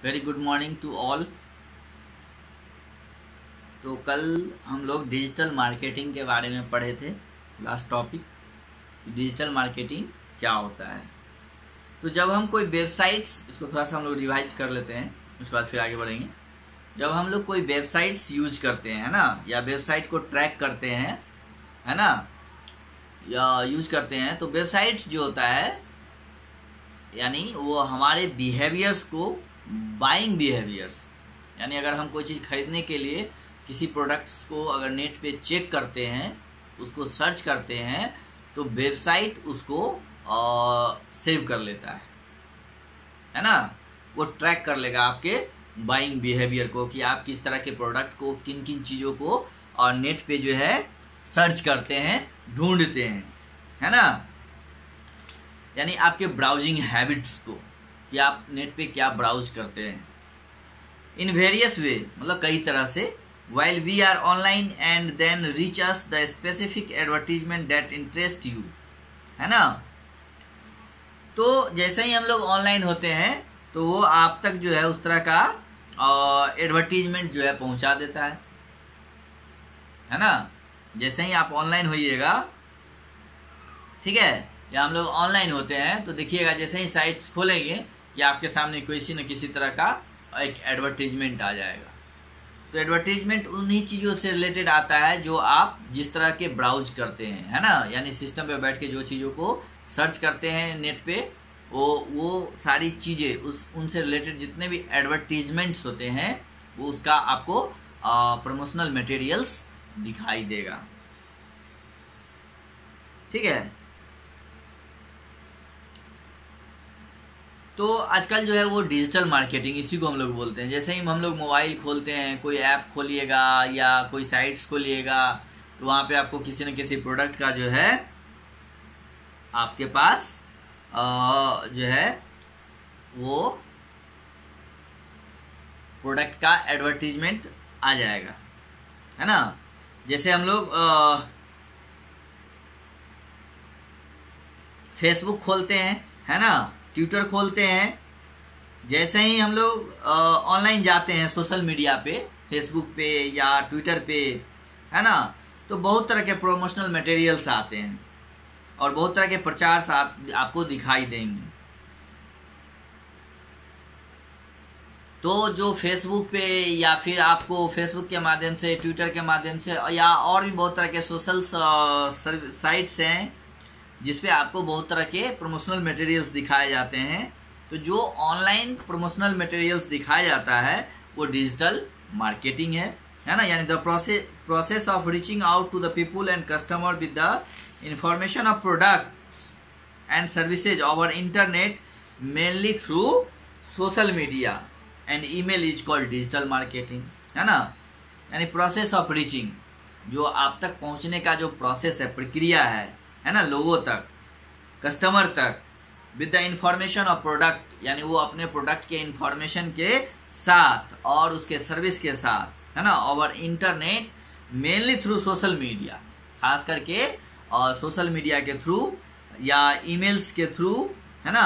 Very good morning to all. तो कल हम लोग डिजिटल मार्केटिंग के बारे में पढ़े थे। लास्ट टॉपिक डिजिटल मार्केटिंग क्या होता है। तो जब हम कोई वेबसाइट्स, इसको थोड़ा सा हम लोग रिवाइज कर लेते हैं, उसके बाद फिर आगे बढ़ेंगे। जब हम लोग कोई वेबसाइट्स यूज करते हैं, है ना, या वेबसाइट को ट्रैक करते हैं, है ना, या यूज करते हैं, तो वेबसाइट्स जो होता है यानी वो हमारे बिहेवियर्स को, बाइंग बिहेवियर्स, यानी अगर हम कोई चीज़ खरीदने के लिए किसी प्रोडक्ट्स को अगर नेट पे चेक करते हैं, उसको सर्च करते हैं, तो वेबसाइट उसको सेव कर लेता है ना। वो ट्रैक कर लेगा आपके बाइंग बिहेवियर को कि आप किस तरह के प्रोडक्ट को, किन किन चीज़ों को और नेट पे जो है सर्च करते हैं, ढूंढते हैं, है ना। यानी आपके ब्राउजिंग हैबिट्स को, कि आप नेट पे क्या ब्राउज करते हैं। इन वेरियस वे, मतलब कई तरह से। while we are online and then reach us the specific advertisement that interest you, है ना। तो जैसे ही हम लोग ऑनलाइन होते हैं तो वो आप तक जो है उस तरह का एडवर्टीजमेंट जो है पहुंचा देता है ना। जैसे ही आप ऑनलाइन होइएगा, ठीक है, या हम लोग ऑनलाइन होते हैं तो देखिएगा जैसे ही साइट्स खोलेंगे कि आपके सामने किसी न किसी तरह का एक एडवर्टीजमेंट आ जाएगा। तो एडवर्टीजमेंट उन्हीं चीज़ों से रिलेटेड आता है जो आप जिस तरह के ब्राउज करते हैं, है ना। यानी सिस्टम पे बैठ के जो चीज़ों को सर्च करते हैं नेट पे, वो सारी चीज़ें, उनसे रिलेटेड जितने भी एडवर्टीजमेंट्स होते हैं वो उसका आपको प्रमोशनल मटेरियल्स दिखाई देगा, ठीक है। तो आजकल जो है वो डिजिटल मार्केटिंग, इसी को हम लोग बोलते हैं। जैसे ही हम लोग मोबाइल खोलते हैं, कोई ऐप खोलिएगा या कोई साइट्स खोलिएगा, तो वहाँ पे आपको किसी न किसी प्रोडक्ट का जो है आपके पास जो है वो प्रोडक्ट का एडवर्टीजमेंट आ जाएगा, है ना। जैसे हम लोग फेसबुक खोलते हैं, है ना, ट्विटर खोलते हैं। जैसे ही हम लोग ऑनलाइन जाते हैं सोशल मीडिया पे, फेसबुक पे या ट्विटर पे, है ना, तो बहुत तरह के प्रमोशनल मटेरियल्स आते हैं और बहुत तरह के प्रचार आपको दिखाई देंगे। तो जो फेसबुक पे या फिर आपको फेसबुक के माध्यम से, ट्विटर के माध्यम से, या और भी बहुत तरह के सोशल साइट्स हैं जिसपे आपको बहुत तरह के प्रमोशनल मटेरियल्स दिखाए जाते हैं। तो जो ऑनलाइन प्रमोशनल मटेरियल्स दिखाया जाता है वो डिजिटल मार्केटिंग है ना। यानी the process of reaching out to the people and customer with the information of products and services over internet mainly through social media and email is called digital marketing, है ना। यानी process of reaching, जो आप तक पहुंचने का जो process है, प्रक्रिया है ना, लोगों तक, कस्टमर तक, with the information of product, यानी वो अपने प्रोडक्ट के इंफॉर्मेशन के साथ और उसके सर्विस के साथ, है ना, over internet mainly through social media, खास करके सोशल मीडिया के थ्रू या ईमेल्स के थ्रू, है ना।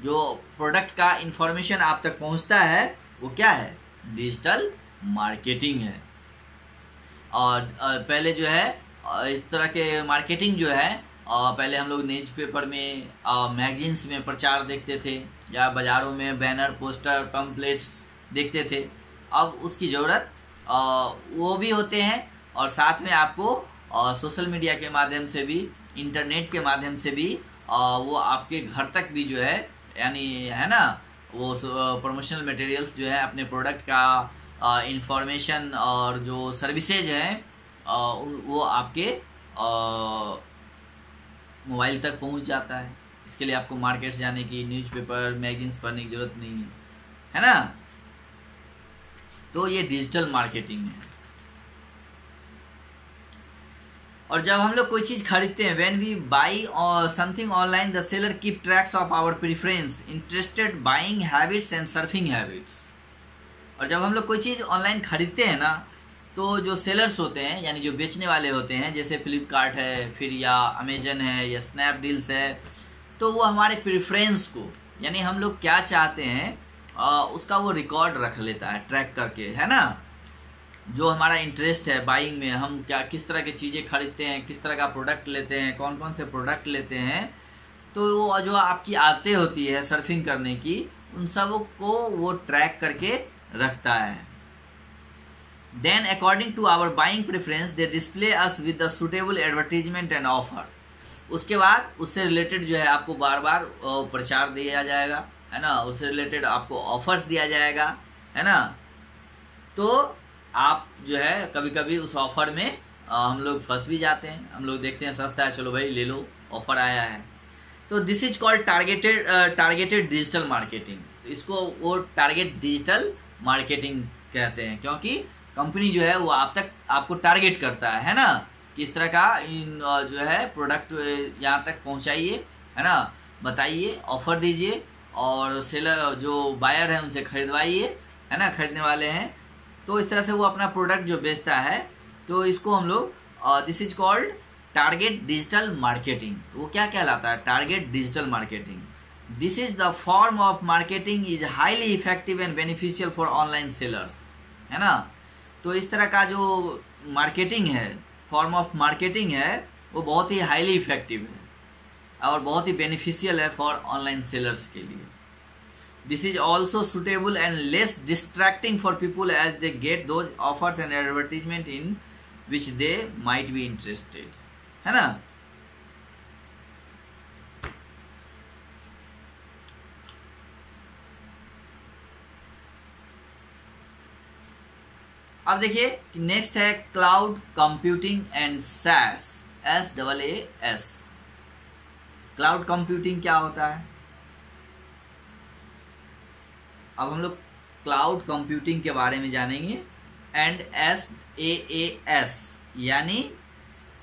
जो प्रोडक्ट का इंफॉर्मेशन आप तक पहुंचता है वो क्या है, डिजिटल मार्केटिंग है। और पहले जो है इस तरह के मार्केटिंग जो है पहले हम लोग न्यूज़पेपर में, मैगजीन्स में प्रचार देखते थे, या बाज़ारों में बैनर, पोस्टर, पम्पलेट्स देखते थे। अब उसकी ज़रूरत वो भी होते हैं और साथ में आपको सोशल मीडिया के माध्यम से भी, इंटरनेट के माध्यम से भी वो आपके घर तक भी जो है, यानी, है ना, वो प्रमोशनल मटेरियल्स जो है अपने प्रोडक्ट का इंफॉर्मेशन और जो सर्विसेज हैं वो आपके मोबाइल तक पहुंच जाता है। इसके लिए आपको मार्केट्स जाने की, न्यूज़पेपर, मैगजीन्स पढ़ने की जरूरत नहीं है ना। तो ये डिजिटल मार्केटिंग है। और जब हम लोग कोई चीज़ खरीदते हैं, when we buy something online, the seller keep tracks of our preference, interested, buying habits and surfing habits. और जब हम लोग कोई चीज़ ऑनलाइन खरीदते हैं ना, तो जो सेलर्स होते हैं, यानी जो बेचने वाले होते हैं, जैसे फ्लिपकार्ट है, फिर या अमेजन है, या स्नैपडील्स है, तो वो हमारे प्रेफरेंस को, यानी हम लोग क्या चाहते हैं उसका वो रिकॉर्ड रख लेता है ट्रैक करके, है ना। जो हमारा इंटरेस्ट है बाइंग में, हम क्या किस तरह की चीज़ें खरीदते हैं, किस तरह का प्रोडक्ट लेते हैं, कौन कौन से प्रोडक्ट लेते हैं, तो वो जो आपकी आदतें होती है सर्फिंग करने की, उन सब को वो ट्रैक करके रखता है। Then according to our buying preference they display us with the suitable advertisement and offer. उसके बाद उससे रिलेटेड जो है आपको बार बार प्रचार दिया जाएगा, है ना, उससे रिलेटेड आपको ऑफर्स दिया जाएगा, है ना। तो आप जो है कभी कभी उस ऑफर में हम लोग फंस भी जाते हैं, हम लोग देखते हैं सस्ता है, चलो भाई ले लो, ऑफर आया है। तो this is called targeted digital marketing. इसको वो टारगेट डिजिटल मार्केटिंग कहते हैं, क्योंकि कंपनी जो है वो आपको टारगेट करता है ना, किस तरह का जो है प्रोडक्ट यहाँ तक पहुँचाइए, है ना, बताइए, ऑफर दीजिए, और सेलर जो बायर है उनसे खरीदवाइए, है ना, खरीदने वाले हैं। तो इस तरह से वो अपना प्रोडक्ट जो बेचता है, तो इसको हम लोग this is called target digital marketing. वो क्या कहलाता है? Target digital marketing. This is the form of marketing is highly effective and beneficial for online sellers, है ना। तो इस तरह का जो मार्केटिंग है, फॉर्म ऑफ मार्केटिंग है, वो बहुत ही हाईली इफेक्टिव है और बहुत ही बेनिफिशियल है फॉर ऑनलाइन सेलर्स के लिए। This is also suitable and less distracting for people as they get those offers and advertisement in which they might be interested, है ना। अब देखिए कि नेक्स्ट है cloud computing and SaaS, SaaS। Cloud computing क्या होता है? अब हम लोग क्लाउड कंप्यूटिंग के बारे में जानेंगे। एंड SaaS यानी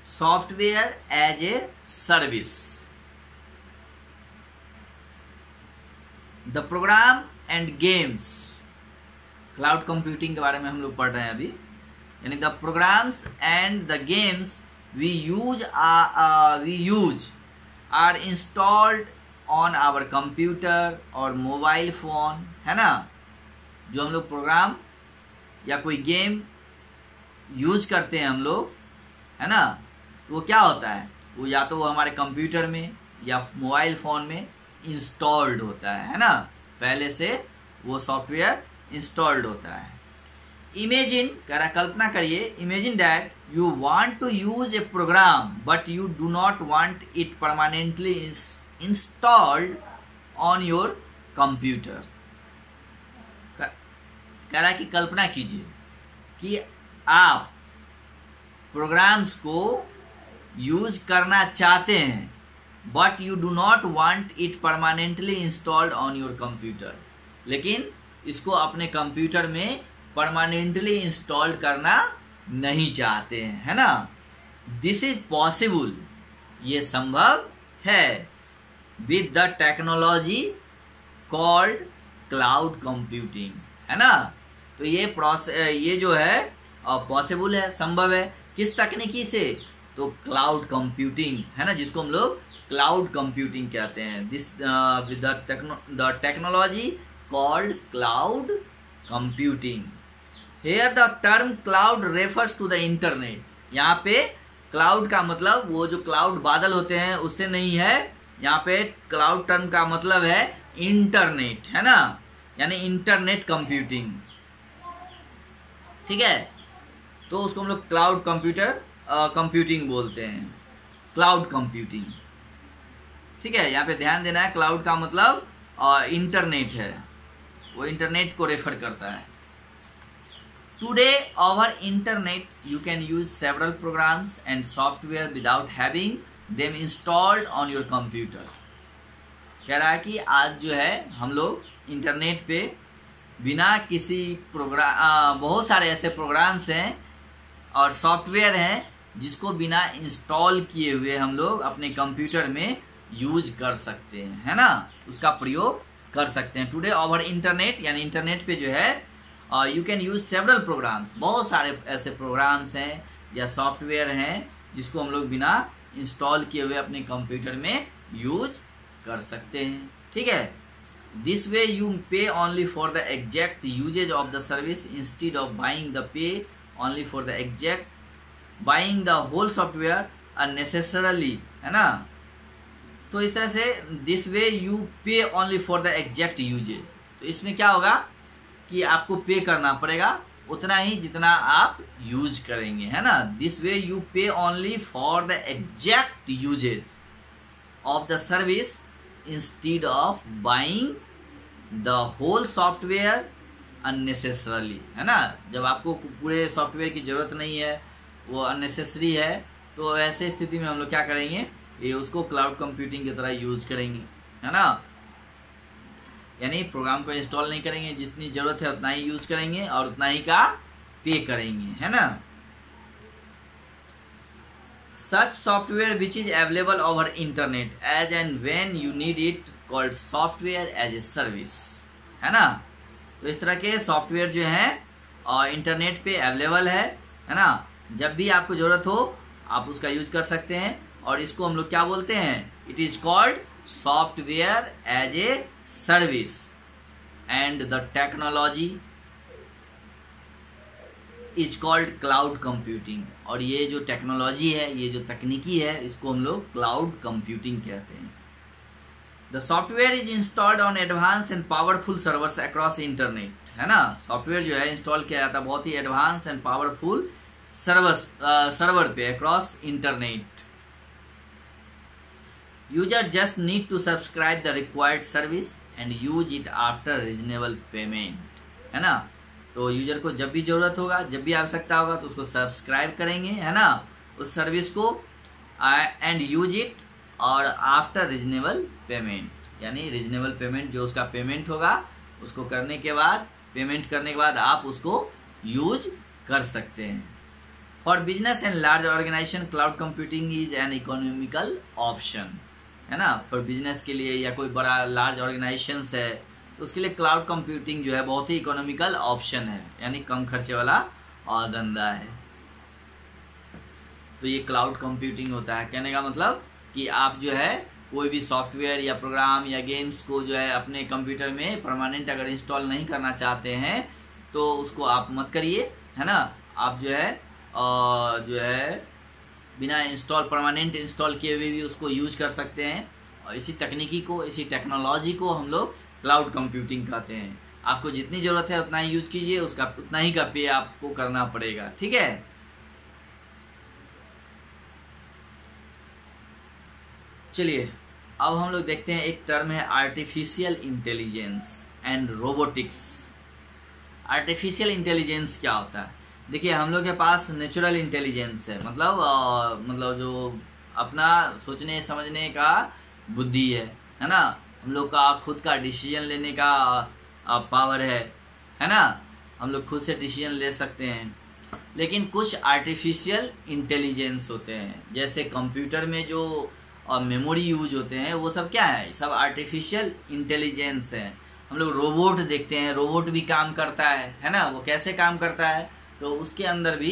software as a service. The program and games, cloud computing के बारे में हम लोग पढ़ रहे हैं अभी। यानी the programs and the games we use are installed on our computer और मोबाइल फ़ोन, है ना। जो हम लोग प्रोग्राम या कोई गेम यूज करते हैं हम लोग, है ना, तो वो क्या होता है, वो या तो वो हमारे कंप्यूटर में या मोबाइल फ़ोन में इंस्टॉल्ड होता है ना, पहले से वो सॉफ्टवेयर इंस्टॉल्ड होता है। इमेजिन, कह रहा कल्पना करिए, imagine that you want to use a program but you do not want it permanently installed on your computer. कह रहा है कि कल्पना कीजिए कि आप प्रोग्राम्स को यूज करना चाहते हैं but you do not want it permanently installed on your computer, लेकिन इसको अपने कंप्यूटर में परमानेंटली इंस्टॉल करना नहीं चाहते हैं, है ना। दिस इज पॉसिबल, ये संभव है, with the technology called cloud computing, है ना। तो ये जो है पॉसिबल है, संभव है, किस तकनीकी से? तो क्लाउड कंप्यूटिंग, है ना, जिसको हम लोग क्लाउड कंप्यूटिंग कहते हैं। This with the technology called cloud computing. Here the term cloud refers to the internet. यहाँ पे क्लाउड का मतलब वो जो क्लाउड बादल होते हैं उससे नहीं है, यहाँ पे क्लाउड टर्म का मतलब है इंटरनेट, है ना, यानी इंटरनेट कंप्यूटिंग, ठीक है। तो उसको हम लोग क्लाउड कंप्यूटिंग बोलते हैं, क्लाउड कंप्यूटिंग, ठीक है। यहाँ पे ध्यान देना है, क्लाउड का मतलब इंटरनेट है, वो इंटरनेट को रेफर करता है। Today over internet you can use several programs and software without having them installed on your computer. कह रहा है कि आज जो है हम लोग इंटरनेट पे बिना किसी प्रोग्राम, बहुत सारे ऐसे प्रोग्राम्स हैं और सॉफ्टवेयर हैं जिसको बिना इंस्टॉल किए हुए हम लोग अपने कंप्यूटर में यूज कर सकते हैं, है ना, उसका प्रयोग कर सकते हैं। टुडे ओवर इंटरनेट यानी इंटरनेट पे जो है you can use several programs, बहुत सारे ऐसे प्रोग्राम्स हैं या सॉफ्टवेयर हैं जिसको हम लोग बिना इंस्टॉल किए हुए अपने कंप्यूटर में यूज कर सकते हैं, ठीक है। This way you pay only for the exact usage of the service instead of buying the pay only for the exact buying the whole software unnecessarily, है ना। तो इस तरह से this way you pay only for the exact usage, तो इसमें क्या होगा कि आपको पे करना पड़ेगा उतना ही जितना आप यूज करेंगे, है ना। This way you pay only for the exact usage of the service instead of buying the whole software unnecessarily, है ना। जब आपको पूरे सॉफ्टवेयर की जरूरत नहीं है, वो अननेसेसरी है, तो ऐसे स्थिति में हम लोग क्या करेंगे, ये उसको क्लाउड कंप्यूटिंग की तरह यूज करेंगे, है ना। यानी प्रोग्राम को इंस्टॉल नहीं करेंगे, जितनी जरूरत है उतना ही यूज करेंगे और उतना ही का पे करेंगे, है ना। Such software which is available over internet as and when you need it called software as a service, है ना। तो इस तरह के सॉफ्टवेयर जो है और इंटरनेट पे अवेलेबल है ना। जब भी आपको जरूरत हो आप उसका यूज कर सकते हैं, और इसको हम लोग क्या बोलते हैं, it is called software as a service and the technology is called cloud computing. और ये जो टेक्नोलॉजी है, ये जो तकनीकी है, इसको हम लोग क्लाउड कंप्यूटिंग कहते हैं। The software is installed on advance and powerful servers across internet, है ना। सॉफ्टवेयर जो है इंस्टॉल किया जाता है बहुत ही एडवांस एंड पावरफुल सर्वर पे across internet. User just need to subscribe the required service and use it after reasonable payment, है ना। तो यूजर को जब भी जरूरत होगा, जब भी आवश्यकता होगा, तो उसको सब्सक्राइब करेंगे, है ना, उस सर्विस को, एंड यूज इट, और आफ्टर रीजनेबल पेमेंट, यानी रीजनेबल पेमेंट, जो उसका पेमेंट होगा उसको करने के बाद, पेमेंट करने के बाद आप उसको यूज कर सकते हैं। For business and large organization cloud computing is an economical option, है ना। फॉर बिजनेस के लिए या कोई बड़ा लार्ज ऑर्गेनाइजेशन है तो उसके लिए क्लाउड कंप्यूटिंग जो है बहुत ही इकोनॉमिकल ऑप्शन है, यानी कम खर्चे वाला और धंधा है। तो ये क्लाउड कंप्यूटिंग होता है, कहने का मतलब कि आप जो है कोई भी सॉफ्टवेयर या प्रोग्राम या गेम्स को जो है अपने कंप्यूटर में परमानेंट अगर इंस्टॉल नहीं करना चाहते हैं तो उसको आप मत करिए, है ना। आप जो है बिना इंस्टॉल, परमानेंट इंस्टॉल किए हुए भी उसको यूज कर सकते हैं। और इसी तकनीकी को, इसी टेक्नोलॉजी को हम लोग क्लाउड कंप्यूटिंग कहते हैं। आपको जितनी ज़रूरत है उतना ही यूज कीजिए, उसका उतना ही का पे आपको करना पड़ेगा, ठीक है। चलिए अब हम लोग देखते हैं, एक टर्म है artificial intelligence and robotics. Artificial intelligence क्या होता है? देखिए, हम लोग के पास नेचुरल इंटेलिजेंस है, मतलब जो अपना सोचने समझने का बुद्धि है ना। हम लोग का खुद का डिसीजन लेने का पावर है ना। हम लोग खुद से डिसीजन ले सकते हैं। लेकिन कुछ आर्टिफिशियल इंटेलिजेंस होते हैं, जैसे कंप्यूटर में जो मेमोरी यूज होते हैं, वो सब क्या है, सब आर्टिफिशियल इंटेलिजेंस है। हम लोग रोबोट देखते हैं, रोबोट भी काम करता है ना। वो कैसे काम करता है, तो उसके अंदर भी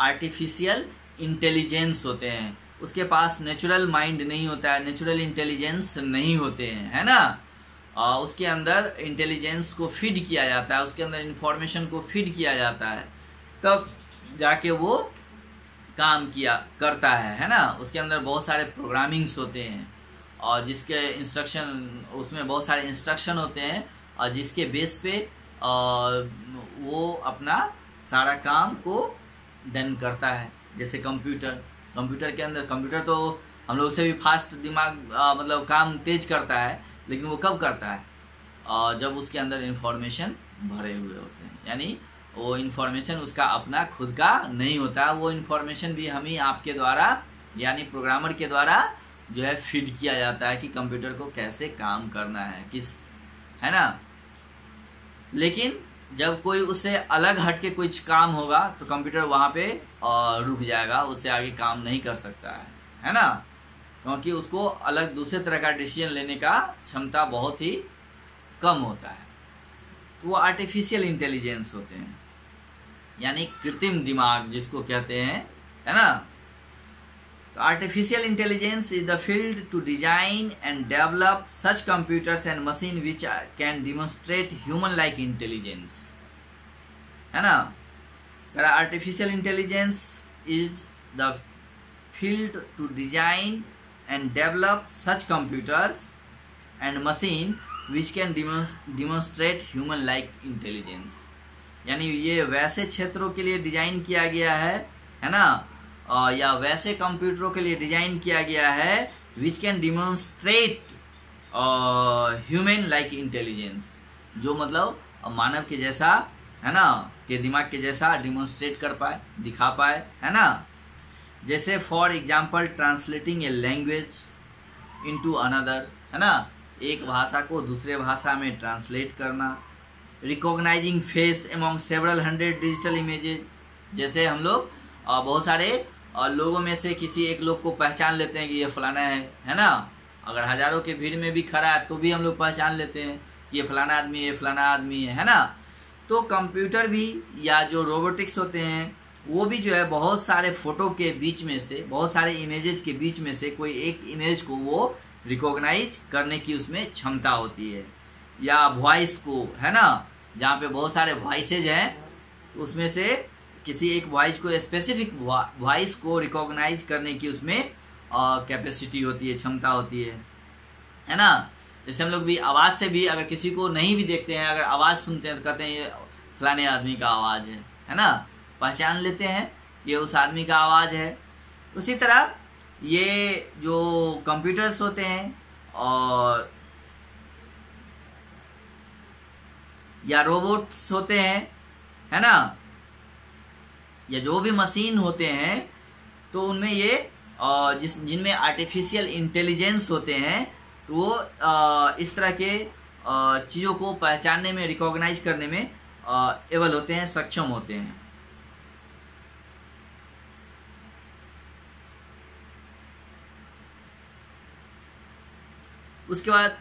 आर्टिफिशियल इंटेलिजेंस होते हैं। उसके पास नेचुरल माइंड नहीं होता है, नेचुरल इंटेलिजेंस नहीं होते हैं, है ना। उसके अंदर इंटेलिजेंस को फीड किया जाता है, उसके अंदर इंफॉर्मेशन को फीड किया जाता है, तब जाके वो काम करता है ना। उसके अंदर बहुत सारे प्रोग्रामिंग्स होते हैं और जिसके उसमें बहुत सारे इंस्ट्रक्शन होते हैं, और जिसके बेस पे वो अपना सारा काम को डन करता है। जैसे कंप्यूटर के अंदर, कंप्यूटर तो हम लोग से भी फास्ट दिमाग मतलब काम तेज करता है, लेकिन वो कब करता है, जब उसके अंदर इंफॉर्मेशन भरे हुए होते हैं। यानी वो इंफॉर्मेशन उसका अपना खुद का नहीं होता, वो इंफॉर्मेशन भी हम ही आपके द्वारा, यानी प्रोग्रामर के द्वारा जो है फीड किया जाता है कि कंप्यूटर को कैसे काम करना है ना। लेकिन जब कोई उससे अलग हट के कुछ काम होगा तो कंप्यूटर वहाँ पे रुक जाएगा, उससे आगे काम नहीं कर सकता है ना। क्योंकि उसको अलग दूसरे तरह का डिसीजन लेने का क्षमता बहुत ही कम होता है। तो वो आर्टिफिशियल इंटेलिजेंस होते हैं, यानी कृत्रिम दिमाग जिसको कहते हैं, है ना। तो artificial intelligence is the field to design and develop such computers and machine which can demonstrate human like intelligence, है ना। Artificial intelligence is the field to design and develop such computers and machine which can demonstrate human like intelligence, यानी ये वैसे क्षेत्रों के लिए design किया गया है ना, या वैसे कंप्यूटरों के लिए डिजाइन किया गया है विच can demonstrate human like intelligence, जो मतलब मानव के जैसा, है ना, के दिमाग के जैसा डिमोन्स्ट्रेट कर पाए, दिखा पाए, है ना। जैसे for example translating a language into another, है ना, एक भाषा को दूसरे भाषा में ट्रांसलेट करना। Recognising face among several hundred digital images, जैसे हम लोग बहुत सारे लोगों में से किसी एक लोग को पहचान लेते हैं कि ये फलाना है ना। अगर हजारों के भीड़ में भी खड़ा है तो भी हम लोग पहचान लेते हैं कि ये फलाना आदमी, ये फलाना आदमी है ना। तो कंप्यूटर भी या जो रोबोटिक्स होते हैं वो भी जो है बहुत सारे फोटो के बीच में से, बहुत सारे इमेजेस के बीच में से कोई एक इमेज को वो रिकॉग्नाइज करने की उसमें क्षमता होती है, या वॉइस को, है ना, जहाँ पे बहुत सारे वॉइसेज हैं उसमें से किसी एक वॉइस को, स्पेसिफिक वॉइस को रिकॉग्नाइज करने की उसमें कैपेसिटी होती है, क्षमता होती है ना। जैसे हम लोग भी आवाज़ से भी अगर किसी को नहीं भी देखते हैं, अगर आवाज़ सुनते हैं तो कहते हैं ये फलाने आदमी का आवाज़ है ना, पहचान लेते हैं ये उस आदमी का आवाज़ है। उसी तरह ये जो कंप्यूटर्स होते हैं और या रोबोट्स होते हैं, है ना, या जो भी मशीन होते हैं, तो उनमें ये जिनमें आर्टिफिशियल इंटेलिजेंस होते हैं, तो वो इस तरह के चीज़ों को पहचानने में, रिकॉग्नाइज करने में एबल होते हैं, सक्षम होते हैं। उसके बाद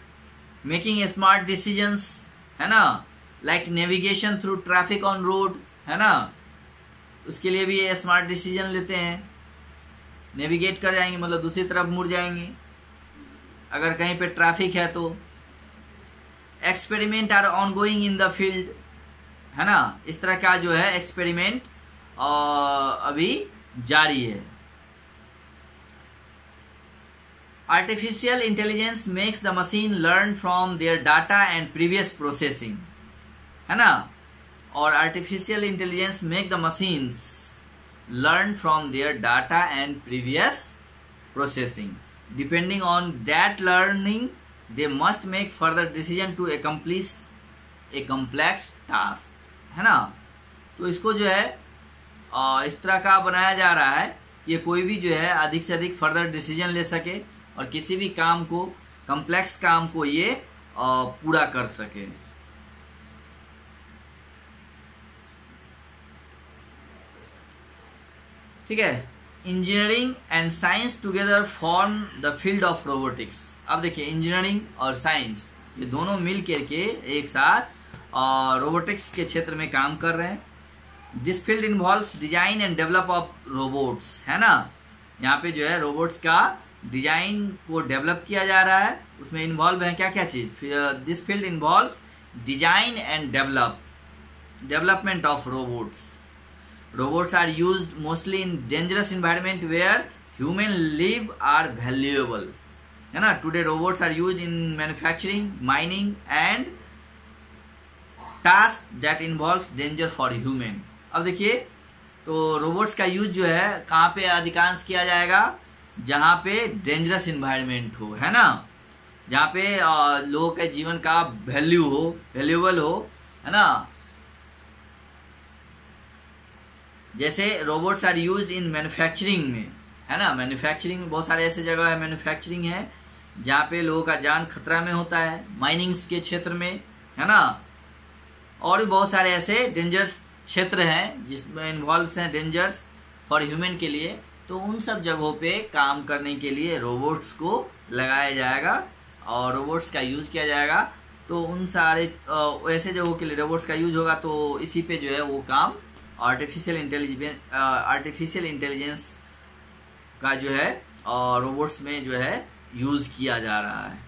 मेकिंग स्मार्ट डिसीजंस, है ना, like navigation through traffic on road, है ना, उसके लिए भी ये स्मार्ट डिसीजन लेते हैं। नेविगेट कर जाएंगे मतलब दूसरी तरफ मुड़ जाएंगे अगर कहीं पे ट्रैफिक है तो। Experiment are ongoing in the field, है ना, इस तरह का जो है एक्सपेरिमेंट अभी जारी है। Artificial intelligence makes the machine learn from their data and previous processing, है ना, और artificial intelligence make the machines learn from their data and previous processing. Depending on that learning they must make further decision to accomplish a complex task, है ना। तो इसको जो है इस तरह का बनाया जा रहा है ये कोई भी जो है अधिक से अधिक फर्दर डिसीजन ले सके और किसी भी काम को, कम्प्लेक्स काम को ये पूरा कर सके। ठीक है। Engineering and science together form the field of robotics. अब देखिए इंजीनियरिंग और साइंस ये दोनों मिल करके एक साथ रोबोटिक्स के क्षेत्र में काम कर रहे हैं। This field involves design and develop of robots, है ना। यहाँ पे जो है रोबोट्स का डिजाइन को डेवलप किया जा रहा है, उसमें इन्वॉल्व है क्या क्या चीज। This field involves design and development of robots. Robots are used mostly in dangerous environment where human live are valuable, है ना। Today robots are used in manufacturing, mining and tasks that involves danger for human। अब देखिए तो robots का use जो है कहाँ पे अधिकांश किया जाएगा, जहाँ पे डेंजरस इन्वायरमेंट हो, है ना, जहाँ पे लोगों के जीवन का वैल्यूएबल हो, है ना। जैसे robots are used in manufacturing में, है ना, मैन्युफैक्चरिंग में बहुत सारे ऐसे जगह है मैन्युफैक्चरिंग है जहाँ पे लोगों का जान खतरा में होता है, माइनिंग्स के क्षेत्र में, है ना, और भी बहुत सारे ऐसे डेंजरस क्षेत्र हैं जिसमें इन्वॉल्व हैं डेंजर्स फॉर ह्यूमन के लिए। तो उन सब जगहों पे काम करने के लिए रोबोट्स को लगाया जाएगा और रोबोट्स का यूज़ किया जाएगा। तो उन सारे ऐसे जगहों के लिए रोबोट्स का यूज होगा, तो इसी पे जो है वो काम आर्टिफिशियल इंटेलिजेंस का जो है रोबोट्स में जो है यूज़ किया जा रहा है।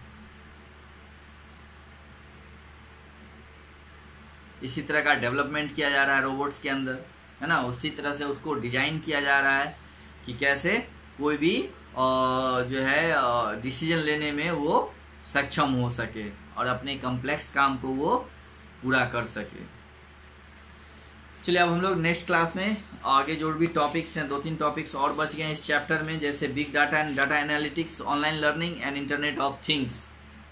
इसी तरह का डेवलपमेंट किया जा रहा है रोबोट्स के अंदर, है ना। उसी तरह से उसको डिजाइन किया जा रहा है कि कैसे कोई भी जो है डिसीजन लेने में वो सक्षम हो सके और अपने कॉम्प्लेक्स काम को वो पूरा कर सके। चलिए अब हम लोग नेक्स्ट क्लास में आगे जो भी टॉपिक्स हैं, 2-3 टॉपिक्स और बच गए हैं इस चैप्टर में, जैसे big data and data analytics, online learning and internet of things.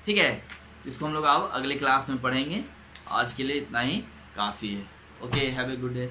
ठीक है, इसको हम लोग अब अगले क्लास में पढ़ेंगे। आज के लिए इतना ही काफ़ी है। Okay, have a good day.